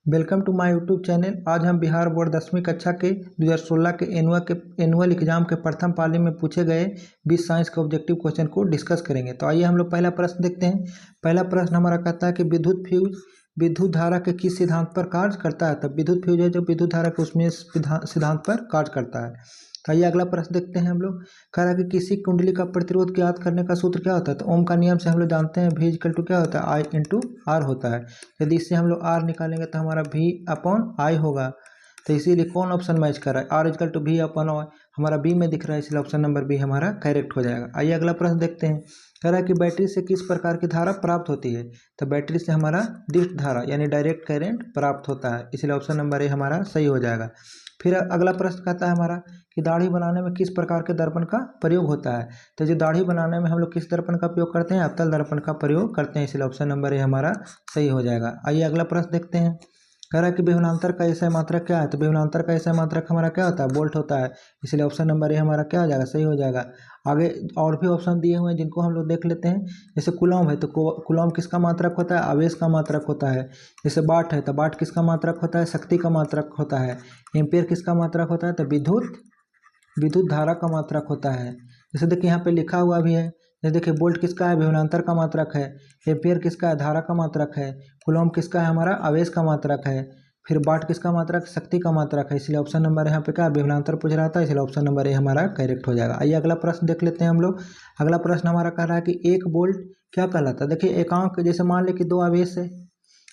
Welcome to my YouTube channel. आज हम Bihar board 10वीं कक्षा के 2016 के एनुअल एग्जाम के प्रथम पाली में पूछे गए 20 साइंस के ऑब्जेक्टिव क्वेश्चन को डिस्कस करेंगे। तो आइए हम लोग पहला प्रश्न देखते हैं। पहला प्रश्न हमारा कहता है कि विद्युत फ्यूज विद्युत धारा के किस सिद्धांत पर कार्य करता है। तब विद्युत फ्यूज है जो विद्युत धारा के उसमें सिद्धांत पर कार्य करता है। तो आइए अगला प्रश्न देखते हैं हम लोग। कह रहा है कि किसी कुंडली का प्रतिरोध ज्ञात करने का सूत्र क्या होता है। तो ओम का नियम से हम लोग जानते हैं V इक्वल टू क्या होता है, I इंटू आर होता है। यदि इससे हम लोग R निकालेंगे तो हमारा V अपॉन I होगा। तो इसीलिए कौन ऑप्शन मैच कर रहा है, R equal to V upon I हमारा बी में दिख रहा है, इसलिए ऑप्शन नंबर बी हमारा करेक्ट हो जाएगा। आइए अगला प्रश्न देखते हैं। कह रहा है कि बैटरी से किस प्रकार की धारा प्राप्त होती है। तो बैटरी से हमारा डिस्ट धारा यानी डायरेक्ट करंट प्राप्त होता है, इसलिए ऑप्शन नंबर ए हमारा सही हो जाएगा। फिर अगला प्रश्न कहता है हमारा कि दाढ़ी बनाने में किस प्रकार के दर्पण का प्रयोग होता है। तो जो दाढ़ी बनाने में हम लोग किस दर्पण का प्रयोग करते हैं, अवतल दर्पण का प्रयोग करते हैं, इसलिए ऑप्शन नंबर ए हमारा सही हो जाएगा। आइए अगला प्रश्न देखते हैं। कह रहा है कि विभवांतर का एसआई मात्रक क्या है। तो विभवांतर का एसआई मात्रक हमारा क्या होता है, वोल्ट होता है, इसलिए ऑप्शन नंबर ए हमारा क्या हो जाएगा, सही हो जाएगा। आगे और भी ऑप्शन दिए हुए हैं जिनको हम लोग देख लेते हैं। जैसे कुलॉम है तो कुलॉम किसका मात्रक होता है, आवेश का मात्रक होता है। जैसे वाट है तो वाट किसका मात्रक होता है, शक्ति का मात्रक होता है। एम्पियर किसका मात्रक होता है, तो विद्युत धारा का मात्रक होता है। जैसे देखिए यहाँ पे लिखा हुआ भी है। जैसे देखिए वोल्ट किसका है, विभवांतर का मात्रक है। एम्पियर किसका है, धारा का मात्रक है। कूलॉम किसका है, हमारा आवेश का मात्रक है। फिर वाट किसका मात्रक, शक्ति का मात्रक है, इसलिए ऑप्शन नंबर यहाँ पे क्या विभवांतर पूछ रहा था, इसलिए ऑप्शन नंबर ए हमारा करेक्ट हो जाएगा। आइए अगला प्रश्न देख लेते हैं हम लोग। अगला प्रश्न हमारा कह रहा है कि एक वोल्ट क्या कहलाता है। देखिए एकांक, जैसे मान ले कि दो आवेश है,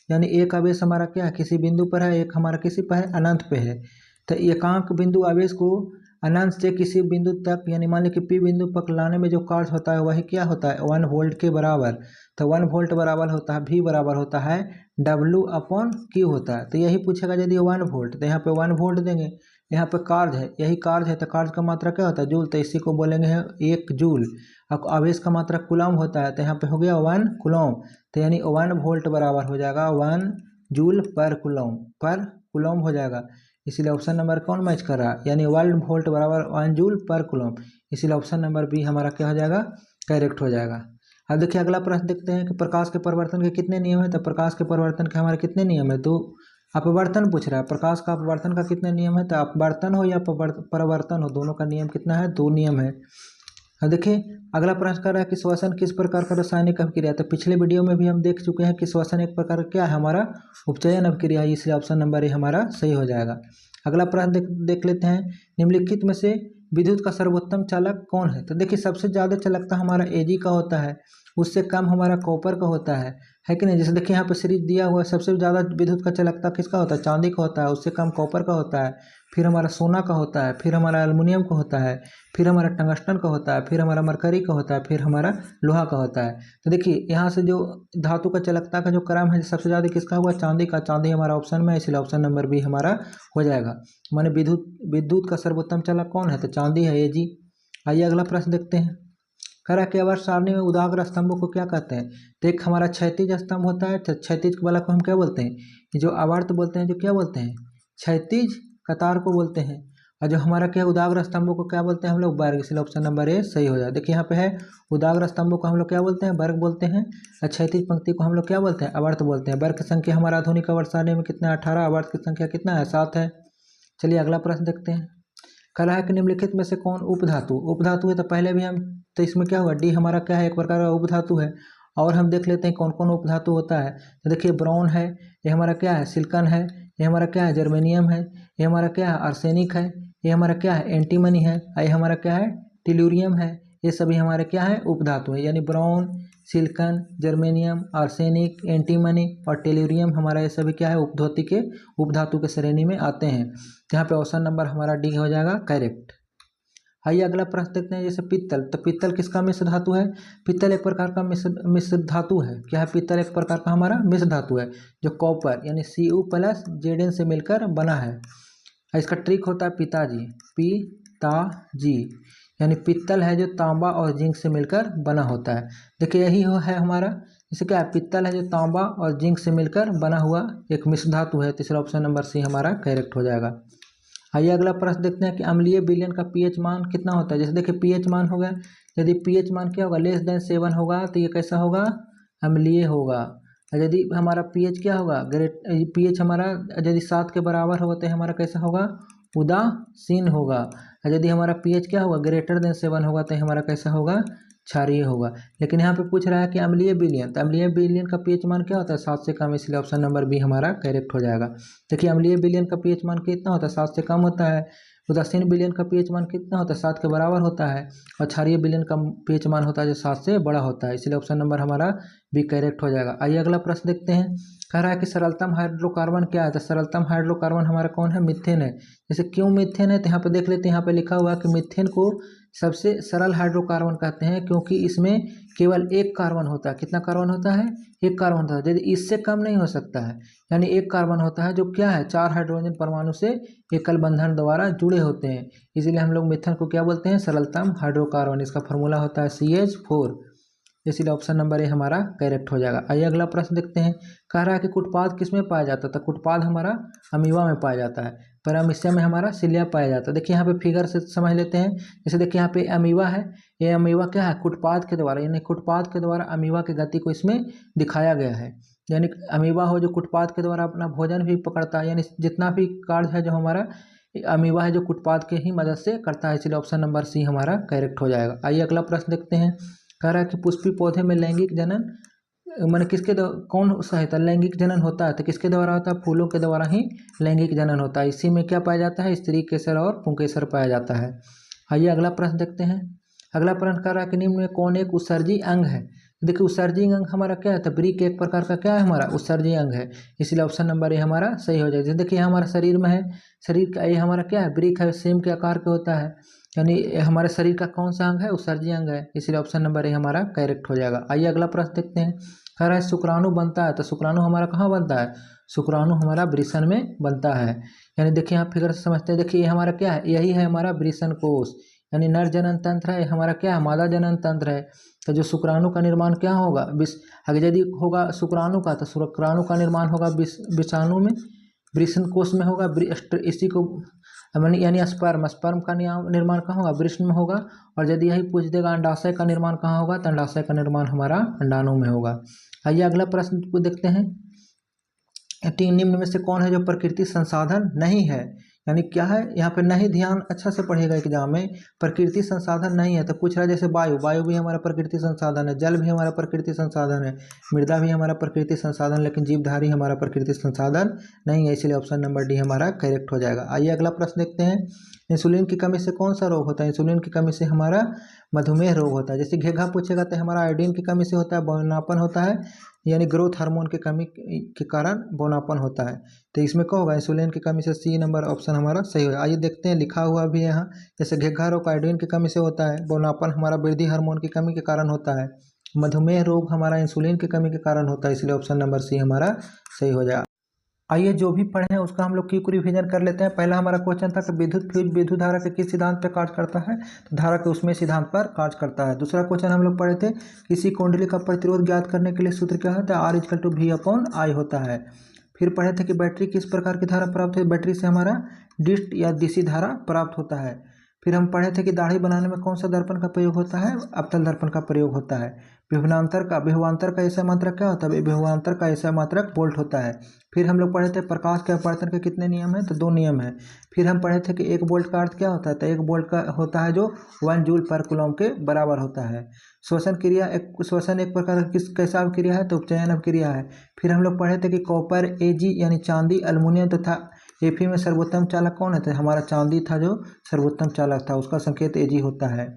यानी एक आवेश हमारा क्या है, किसी बिंदु पर है, एक हमारा किसी पर है, अनंत पे है। तो एकांक बिंदु आवेश को अनंत से किसी बिंदु तक यानी मान लीजिए कि पी बिंदु पर लाने में जो कार्य होता है वही क्या होता है, 1 वोल्ट के बराबर। तो 1 वोल्ट बराबर होता है, V बराबर होता है W अपॉन Q होता है। तो यही पूछेगा यदि 1 वोल्ट, तो यहाँ पे 1 वोल्ट देंगे। यहाँ पे कार्य है, यही कार्य है, तो कार्य का मात्रा क्या होता है, जूल, तो इसी को बोलेंगे है 1 जूल। अब आवेश का मात्रा कूलॉम होता है, तो यहाँ पे हो गया 1 कूलॉम, तो यानी 1 वोल्ट बराबर हो जाएगा 1 जूल पर कूलॉम हो जाएगा। इसीलिए ऑप्शन नंबर कौन मैच कर रहा है, यानी 1 वोल्ट बराबर 1 जूल पर कूलॉम, इसीलिए ऑप्शन नंबर बी हमारा क्या हो जाएगा, करेक्ट हो जाएगा। अब देखिए अगला प्रश्न देखते हैं कि प्रकाश के परिवर्तन के कितने नियम है। तो प्रकाश के परिवर्तन के हमारे कितने नियम है, तो अपवर्तन पूछ रहा है। प्रकाश का अपवर्तन का कितने नियम है, तो अपवर्तन हो या परिवर्तन हो, दोनों का नियम कितना है, 2 नियम है। अब देखिए अगला प्रश्न कर रहा है कि श्वसन किस प्रकार का रासायनिक अभिक्रिया है। तो पिछले वीडियो में भी हम देख चुके हैं कि श्वसन एक प्रकार का क्या है, हमारा उपचयन अभिक्रिया है, इसलिए ऑप्शन नंबर ए हमारा सही हो जाएगा। अगला प्रश्न देख लेते हैं। निम्नलिखित में से विद्युत का सर्वोत्तम चालक कौन है। तो देखिए सबसे ज़्यादा चालकता हमारा Ag का होता है, उससे कम हमारा कॉपर का होता है कि नहीं। जैसे देखिए यहाँ पे सीरीज दिया हुआ है, सबसे ज़्यादा विद्युत का चालकता किसका होता है, चांदी का होता है, उससे कम कॉपर का होता है, फिर हमारा सोना का होता है, फिर हमारा एल्युमिनियम का होता है, फिर हमारा टंगस्टन का होता है, फिर हमारा मरकरी का होता है, फिर हमारा लोहा का होता है। तो देखिए यहाँ से जो धातु का चालकता का जो क्रम है सबसे ज़्यादा किसका हुआ, चांदी का, चांदी हमारा ऑप्शन में, इसलिए ऑप्शन नंबर बी हमारा हो जाएगा। माने विद्युत का सर्वोत्तम चालक कौन है, तो चांदी है, Ag। आइए अगला प्रश्न देखते हैं। कह रहा है कि आवर्त सारणी में उदाग्र स्तंभों को क्या कहते हैं। तो एक हमारा क्षैतिज स्तंभ होता है, तो क्षैतिज वाला को हम क्या बोलते हैं, जो आवर्त बोलते हैं, जो क्या बोलते हैं, क्षैतिज कतार को बोलते हैं। और जो हमारा क्या उदाग्र स्तंभों को क्या बोलते हैं हम लोग, वर्ग, इसलिए ऑप्शन नंबर ए सही हो जाए। देखिए यहाँ पे है उदाग्र स्तंभों को हम लोग क्या बोलते हैं, वर्ग बोलते हैं, और क्षैतिज पंक्ति को हम लोग क्या बोलते हैं, आवर्त बोलते हैं। वर्ग की संख्या हमारा आधुनिक आवर्त सारणी में कितना है, 18, आवर्त की संख्या कितना है, 7 है। चलिए अगला प्रश्न देखते हैं। कह रहा है कि निम्नलिखित में से कौन उपधातु है। तो पहले भी हम, तो इसमें क्या हुआ, डी हमारा क्या है, एक प्रकार का उपधातु है। और हम देख लेते हैं कौन कौन उपधातु होता है। तो देखिए ब्रॉन है, ये हमारा क्या है, सिलिकॉन है, ये हमारा क्या है, जर्मेनियम है, ये हमारा क्या है, आर्सेनिक है, ये हमारा क्या है, एंटीमनी है, ये हमारा क्या है, टेलुरियम है। ये सभी हमारे क्या है, उपधातु है, यानी boron, silicon, germanium, arsenic, antimony और टेलुरियम हमारा ये सभी क्या है, उपधातु के श्रेणी में आते हैं। तो यहाँ पे ऑप्शन नंबर हमारा डी हो जाएगा करेक्ट। आइए अगला प्रश्न देखते हैं। जैसे पित्तल, तो पित्तल किसका मिश्र धातु है। पित्तल एक प्रकार का मिश्र धातु है। क्या है, पित्तल एक प्रकार का हमारा मिश्र धातु है, जो कॉपर यानी Cu प्लस Zn से मिलकर बना है। इसका ट्रिक होता है पिताजी, यानी पित्तल है जो तांबा और जिंक से मिलकर बना होता है। देखिए यही है हमारा, जैसे क्या है, पित्तल है जो तांबा और जिंक से मिलकर बना हुआ एक मिश्र धातु है। तीसरा ऑप्शन नंबर सी हमारा करेक्ट हो जाएगा। आइए अगला प्रश्न देखते हैं कि अम्लीय विलयन का पीएच मान कितना होता है। जैसे देखिए पीएच मान हो गया, यदि पीएच मान क्या होगा, लेस देन 7 होगा तो ये कैसा होगा, अम्लीय होगा। यदि हमारा पीएच क्या होगा, पीएच हमारा यदि 7 के बराबर होगा तो हमारा कैसा होगा, उदासीन होगा। यदि हमारा पीएच क्या होगा, ग्रेटर देन 7 होगा तो हमारा कैसा होगा, क्षारीय होगा। लेकिन यहाँ पे पूछ रहा है कि अम्लीय विलयन, तो अम्लीय विलयन का पीएच मान क्या होता है, 7 से कम, इसलिए ऑप्शन नंबर बी हमारा करेक्ट हो जाएगा। देखिए अम्लीय विलयन का पीएच मान कितना होता है, 7 से कम होता है। उदासीन विलयन का पीएच मान कितना होता है, 7 के बराबर होता है। और क्षारीय विलयन का पीएच मान होता है जो 7 से बड़ा होता है, इसलिए ऑप्शन नंबर हमारा बी करेक्ट हो जाएगा। आइए अगला प्रश्न देखते हैं। कह रहा है कि सरलतम हाइड्रोकार्बन क्या है, तो सरलतम हाइड्रोकार्बन हमारा कौन है, मीथेन है। जैसे क्यों मीथेन है, तो यहाँ पे देख लेते हैं, यहाँ पे लिखा हुआ है कि मीथेन को सबसे सरल हाइड्रोकार्बन कहते हैं क्योंकि इसमें केवल एक कार्बन होता है। कितना कार्बन होता है, एक कार्बन होता है। यदि इससे कम नहीं हो सकता है, यानी एक कार्बन होता है जो क्या है, 4 हाइड्रोजन परमाणु से एकल बंधन द्वारा जुड़े होते हैं, इसलिए हम लोग मीथेन को क्या बोलते हैं, सरलतम हाइड्रोकार्बन। इसका फॉर्मूला होता है CH4, इसलिए ऑप्शन नंबर ए हमारा करेक्ट हो जाएगा। आइए अगला प्रश्न देखते हैं। कह रहा है कि कुटपाद किस में पाया जाता है, तो कुटपाद हमारा अमीबा में पाया जाता है, पैरामीशिया में हमारा सिलिया पाया जाता है। देखिए यहाँ पे फिगर से समझ लेते हैं। जैसे देखिए यहाँ पे अमीबा है, ये अमीबा क्या है, कुटपाद के द्वारा, यानी कुटपाद के द्वारा अमीबा की गति को इसमें दिखाया गया है। यानी अमीबा हो जो कुटपाद के द्वारा अपना भोजन भी पकड़ता है, यानी जितना भी कार्य है जो हमारा अमीबा है जो कुटपाद के ही मदद से करता है, इसलिए ऑप्शन नंबर सी हमारा करेक्ट हो जाएगा। आइए अगला प्रश्न देखते हैं। कह रहा है कि पुष्पी पौधे में लैंगिक जनन मैंने किसके कौन सहायता लैंगिक जनन होता है, तो किसके द्वारा होता है, फूलों के द्वारा ही लैंगिक जनन होता है। इसी में क्या पाया जाता है, स्त्री केसर और पुंकेसर पाया जाता है। आइए अगला प्रश्न देखते हैं। अगला प्रश्न कर रहा है कि निम्न में कौन एक उत्सर्जी अंग है। देखिए उत्सर्जी अंग हमारा क्या है, तो ब्रिक एक प्रकार का क्या है, हमारा उत्सर्जी अंग है, इसलिए ऑप्शन नंबर ए हमारा सही हो जाएगा। देखिए हमारा शरीर में है, शरीर का ये हमारा क्या है, ब्रिक है, सेम के आकार के होता है, यानी हमारे शरीर का कौन सा अंग है, उत्सर्जी अंग है, इसलिए ऑप्शन नंबर ए हमारा करेक्ट हो जाएगा। आइए अगला प्रश्न देखते हैं। कह रहा है शुक्राणु बनता है, तो शुक्राणु हमारा कहाँ बनता है, शुक्राणु हमारा वृषण में बनता है। यानी देखिए यहाँ फिगर से समझते हैं। देखिए ये हमारा क्या है, यही है हमारा वृषण कोष, यानी नर जनन तंत्र है, हमारा क्या है, मादा जनन तंत्र है। तो जो शुक्राणु का निर्माण क्या होगा, अगर यदि होगा शुक्राणु का, तो शुक्राणु का निर्माण होगा विषाणु में, वृषण कोष में होगा। इसी को यानी स्पर्म का निर्माण कहाँ होगा, वृषण में होगा। और यदि यही पूछ देगा अंडाशय का निर्माण कहाँ होगा, तो अंडाशय का निर्माण हमारा अंडाणु में होगा। आइए अगला प्रश्न को देखते हैं। निम्न में से कौन है जो प्रकृति संसाधन नहीं है, यानी क्या है, यहाँ पे नहीं, ध्यान अच्छा से पढ़ेगा एग्जाम में, प्रकृति संसाधन नहीं है। तो पूछ रहा है जैसे वायु भी हमारा प्रकृति संसाधन है, जल भी हमारा प्रकृति संसाधन है, मृदा भी हमारा प्रकृति संसाधन, लेकिन जीवधारी हमारा प्रकृति संसाधन नहीं है, इसलिए ऑप्शन नंबर डी हमारा करेक्ट हो जाएगा। आइए अगला प्रश्न देखते हैं। इंसुलिन की कमी से कौन सा रोग होता है, इंसुलिन की कमी से हमारा मधुमेह रोग होता है। जैसे घेघा पूछेगा तो हमारा आयोडीन की कमी से होता है, बौनापन होता है, यानी ग्रोथ हार्मोन की कमी के कारण बौनापन होता है। तो इसमें क्या होगा, इंसुलिन की कमी से सी नंबर ऑप्शन हमारा सही होगा। आइए देखते हैं, लिखा हुआ भी है यहाँ। जैसे घेघा रोग आयोडीन की कमी से होता है, बौनापन हमारा वृद्धि हार्मोन की कमी के कारण होता है, मधुमेह रोग हमारा इंसुलिन की कमी के कारण होता है, इसलिए ऑप्शन नंबर सी हमारा सही हो जाएगा। आइए जो भी पढ़े हैं उसका हम लोग क्विक रिवीजन कर लेते हैं। पहला हमारा क्वेश्चन था कि विद्युत फ्यूज विद्युत धारा के किस सिद्धांत पर कार्य करता है, तो धारा के उसमें सिद्धांत पर कार्य करता है। दूसरा क्वेश्चन हम लोग पढ़े थे, किसी कुंडली का प्रतिरोध ज्ञात करने के लिए सूत्र क्या है, तो R=V/I होता है। फिर पढ़े थे कि बैटरी किस प्रकार की धारा प्राप्त है, बैटरी से हमारा डिस्ट या डीसी धारा प्राप्त होता है। फिर हम पढ़े थे कि दाढ़ी बनाने में कौन सा दर्पण का प्रयोग होता है, अवतल दर्पण का प्रयोग होता है। विभवांतर का ऐसा मात्रक क्या होता है, विभवांतर का ऐसा मात्रक वोल्ट होता है। फिर हम लोग पढ़े थे प्रकाश के अपवर्तन के कितने नियम हैं, तो 2 नियम हैं। फिर हम पढ़े थे कि 1 वोल्ट का अर्थ क्या होता है, तो 1 वोल्ट का होता है जो 1 जूल पर कूलम के बराबर होता है। श्वसन एक प्रकार की कैसा अवक्रिया है, तो उपचयन अवक्रिया है। फिर हम लोग पढ़े थे कि कॉपर Ag यानी चांदी, अल्युमिनियम तथा Fe में सर्वोत्तम चालक कौन है, तो हमारा चांदी था जो सर्वोत्तम चालक था, उसका संकेत Ag होता है।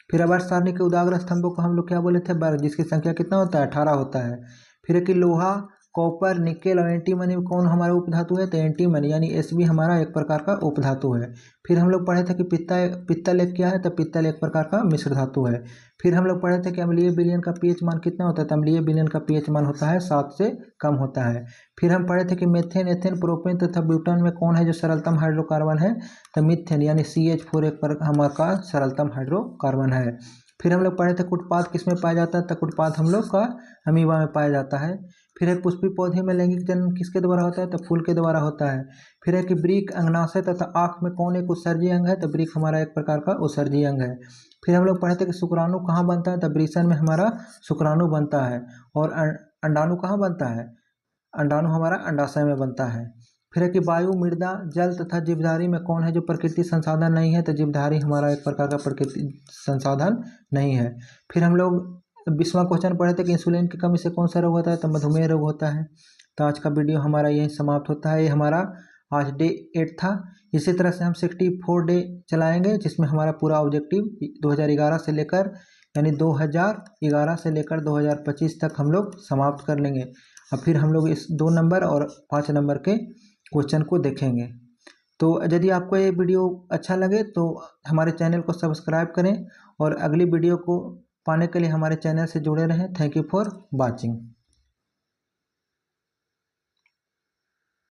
फिर आवर्त सारणी के उदाग्र स्तंभों को हम लोग क्या बोले थे, वर्ग, जिसकी संख्या कितना होता है, 18 होता है। फिर है कि लोहा, कॉपर, निकेल और एंटीमनी में कौन हमारा उपधातु है, तो एंटीमनी यानी Sb हमारा एक प्रकार का उपधातु है। फिर हम लोग पढ़े थे कि पित्तल एक क्या है, तो पित्तल एक प्रकार का मिश्र धातु है। फिर हम लोग पढ़े थे कि अम्लीय विलयन का पीएच मान कितना होता है, तो अम्लीय विलयन का पीएच मान होता है 7 से कम होता है। फिर हम पढ़े थे कि मेथेन, एथेन, प्रोपेन तथा ब्यूटान में कौन है जो सरलतम हाइड्रोकार्बन है, तो मीथेन यानी CH4 एक प्रकार हमारा सरलतम हाइड्रोकार्बन है। फिर हम लोग पढ़े थे कुटपाद किस में पाया जाता है, तो कुटपाद हम लोग का अमीबा में पाया जाता है। फिर एक पुष्पी पौधे में लैंगिक जनन किसके द्वारा होता है, तो फूल के द्वारा होता है। फिर है कि वृक्क, अंगनाशय तथा आँख में कौन एक उत्सर्जी अंग है, तो वृक्क हमारा एक प्रकार का उत्सर्जी अंग है। फिर हम लोग पढ़े थे कि शुक्राणु कहाँ बनता है, तो वृषण में हमारा शुक्राणु बनता है। और अंडाणु कहाँ बनता है? अंडाणु हमारा अंडाशय में बनता है। फिर है कि वायु, मृदा, जल तथा जीवधारी में कौन है जो प्रकृति संसाधन नहीं है? तो जीवधारी हमारा एक प्रकार का प्रकृति संसाधन नहीं है। फिर हम लोग 20वां क्वेश्चन पढ़े थे कि इंसुलिन की कमी से कौन सा रोग होता है? तो मधुमेह रोग होता है। तो आज का वीडियो हमारा यही समाप्त होता है। ये हमारा आज डे 8 था। इसी तरह से हम 64 डे चलाएंगे, जिसमें हमारा पूरा ऑब्जेक्टिव 2011 से लेकर यानी 2011 से लेकर 2025 तक हम लोग समाप्त कर लेंगे। अब फिर हम लोग इस 2 नंबर और 5 नंबर के क्वेश्चन को देखेंगे। तो यदि आपको ये वीडियो अच्छा लगे तो हमारे चैनल को सब्सक्राइब करें और अगली वीडियो को पाने के लिए हमारे चैनल से जुड़े रहें। Thank you for watching.